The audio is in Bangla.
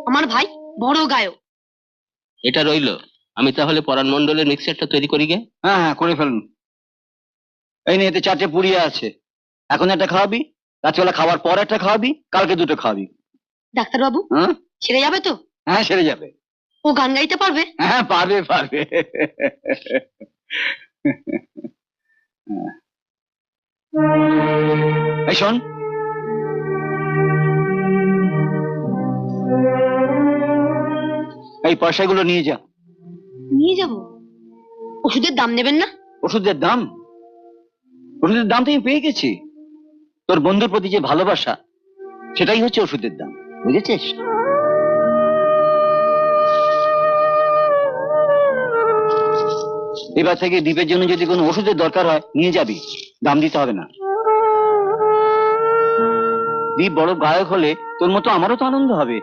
আমার ভাই বড় গায়ক। এটা রইলো, আমি তাহলে পরাণ মণ্ডলের মিক্সারটা তৈরি করি গে। হ্যাঁ হ্যাঁ, করে ফেলুন। এই নিয়ে এতে 4টে পুড়িয়ে আছে, এখন একটা খাওয়াবি, রাত্রিবেলা খাওয়ার পর একটা খাওয়াবি, কালকে 2টো খাওয়াবি। ডাক্তারবাবু, হ্যাঁ ছেড়ে যাবে তো? হ্যাঁ, সেরে যাবে। ও গান গাইতে পারবে? হ্যাঁ, পারবে পারবে। এই শোন, এই পয়সাগুলো নিয়ে যা। নিয়ে যাব? ওষুধের দাম নেবেন না? ওষুধের দাম? ওষুধের দাম তো আমি পেয়ে গেছি। তোর বন্ধুর প্রতি যে ভালোবাসা, সেটাই হচ্ছে ওষুধের দাম, বুঝেছিস? এবার থেকে দ্বীপের জন্য যদি কোনো ওষুধের দরকার হয় নিয়ে যাবি, দাম দিতে হবে না। দ্বীপ বড় গায়ক হলে তোর মতো আমারও তো আনন্দ হবে।